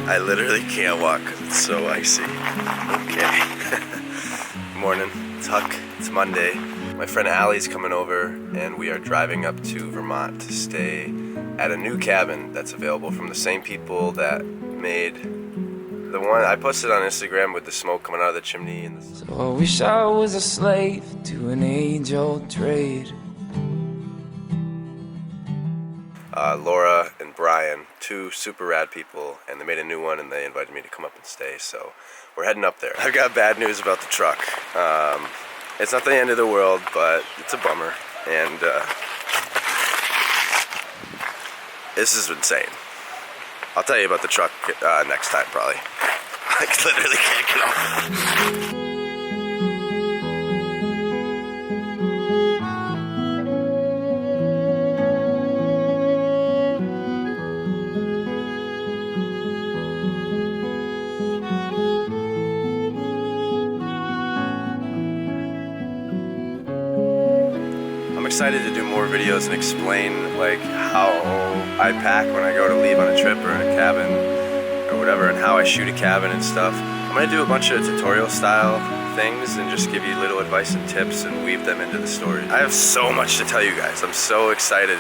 I literally can't walk because it's so icy. Okay. Morning, it's Huck, it's Monday. My friend Allie's coming over and we are driving up to Vermont to stay at a new cabin that's available from the same people that made the one I posted on Instagram with the smoke coming out of the chimney. And so I wish I was a slave to an age-old trade. Laura and Brian, two super rad people, and they made a new one and they invited me to come up and stay, so we're heading up there. I've got bad news about the truck. It's not the end of the world, but it's a bummer, and this is insane. I'll tell you about the truck next time, probably. I literally can't get off. I'm excited to do more videos and explain like how I pack when I go to leave on a trip or in a cabin or whatever, and how I shoot a cabin and stuff. I'm gonna do a bunch of tutorial style things and just give you little advice and tips and weave them into the story. I have so much to tell you guys. I'm so excited.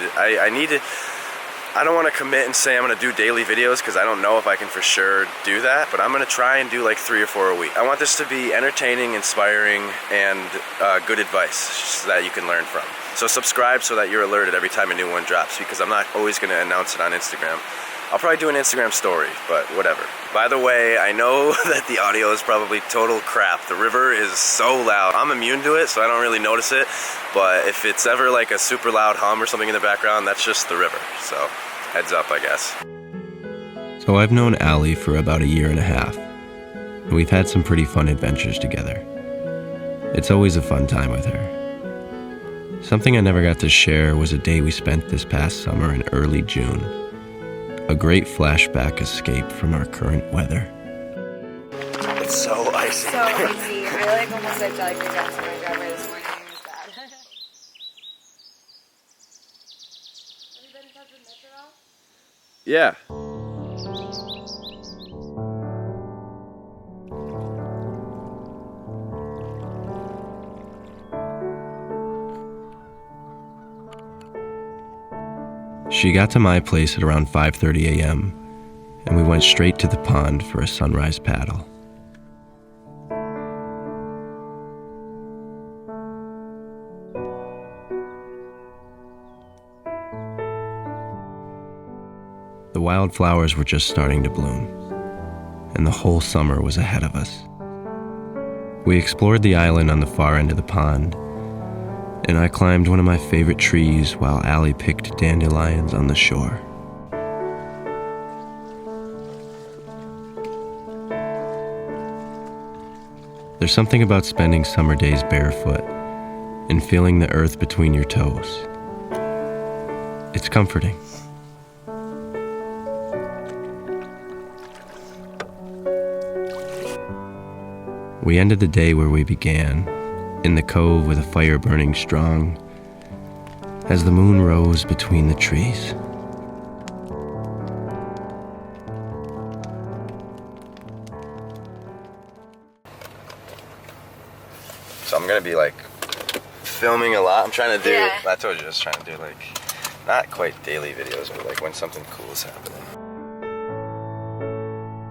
I don't want to commit and say I'm going to do daily videos because I don't know if I can for sure do that, but I'm going to try and do like 3 or 4 a week. I want this to be entertaining, inspiring, and good advice so that you can learn from. So subscribe so that you're alerted every time a new one drops, because I'm not always going to announce it on Instagram. I'll probably do an Instagram story, but whatever. By the way, I know that the audio is probably total crap. The river is so loud. I'm immune to it, so I don't really notice it, but if it's ever like a super loud hum or something in the background, that's just the river. So heads up, I guess. So I've known Allie for about 1.5 years, and we've had some pretty fun adventures together. It's always a fun time with her. Something I never got to share was a day we spent this past summer in early June. A great flashback escape from our current weather. It's so icy. So icy. I almost said jellyfish after my driveway this morning. It was bad. Have you been in touch with Mitch at all? Yeah. She got to my place at around 5:30 a.m., and we went straight to the pond for a sunrise paddle. The wildflowers were just starting to bloom, and the whole summer was ahead of us. We explored the island on the far end of the pond, and I climbed one of my favorite trees while Allie picked dandelions on the shore. There's something about spending summer days barefoot and feeling the earth between your toes. It's comforting. We ended the day where we began, in the cove with a fire burning strong, as the moon rose between the trees. So I'm gonna be like filming a lot. I'm trying to do, Yeah. I told you I was trying to do like, not quite daily videos, but like when something cool is happening.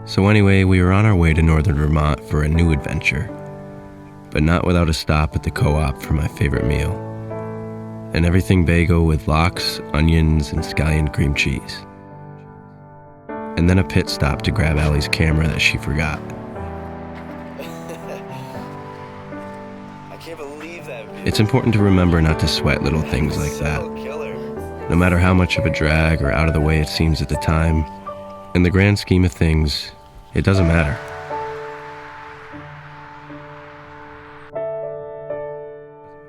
So anyway, we were on our way to Northern Vermont for a new adventure, but not without a stop at the co-op for my favorite meal. An everything bagel with lox, onions, and scallion cream cheese. And then a pit stop to grab Allie's camera that she forgot. I can't believe that view. It's important to remember not to sweat little things like that. Killer. No matter how much of a drag or out of the way it seems at the time, in the grand scheme of things, it doesn't matter.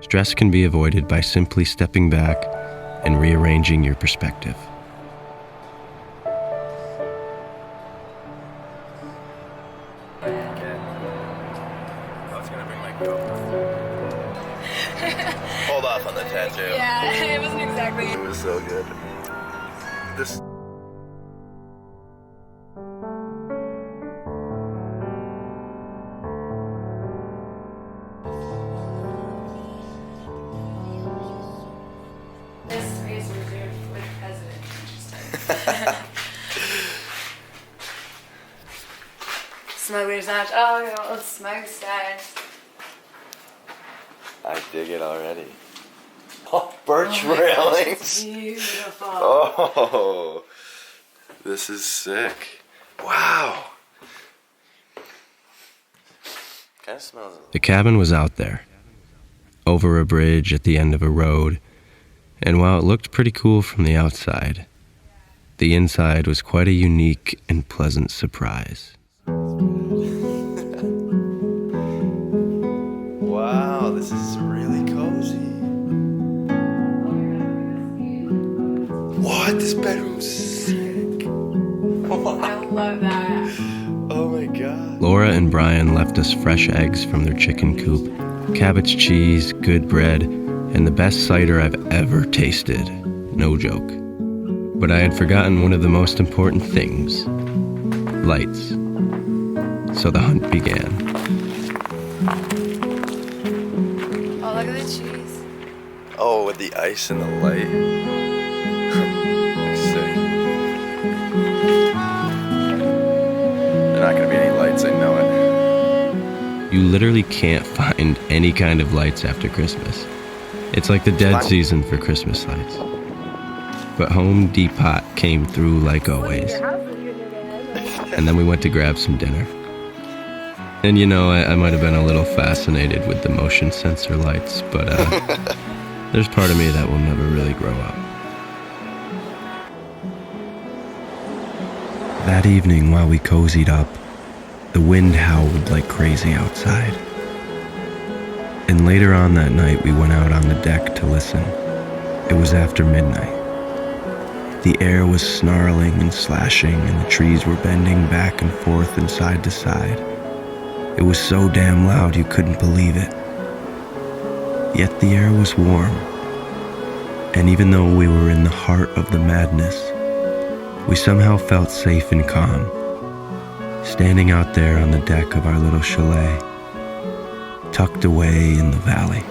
Stress can be avoided by simply stepping back and rearranging your perspective. I was gonna bring my coat. Hold off on the tattoo. Yeah, it wasn't exactly. It was so good. This. Smuggler's Notch. Oh, you know, smokestack. I dig it already. Oh, birch railings. Beautiful. Oh, this is sick. Wow. Kind of smells. The cabin was out there, over a bridge at the end of a road, and while it looked pretty cool from the outside, the inside was quite a unique and pleasant surprise. Wow, this is really cozy. What? This bedroom's sick. Wow. I love that. Oh my god. Laura and Brian left us fresh eggs from their chicken coop, cabbage cheese, good bread, and the best cider I've ever tasted. No joke. But I had forgotten one of the most important things: lights. So the hunt began. Oh, look at the cheese. Oh, with the ice and the light. Looks sick. There are not gonna be any lights, I know it. You literally can't find any kind of lights after Christmas. It's like the dead season for Christmas lights. But Home Depot came through like always. And then we went to grab some dinner. And you know, I might have been a little fascinated with the motion sensor lights, but there's part of me that will never really grow up. That evening, while we cozied up, the wind howled like crazy outside. And later on that night, we went out on the deck to listen. It was after midnight. The air was snarling and slashing, and the trees were bending back and forth and side to side. It was so damn loud you couldn't believe it. Yet the air was warm. And even though we were in the heart of the madness, we somehow felt safe and calm, standing out there on the deck of our little chalet, tucked away in the valley.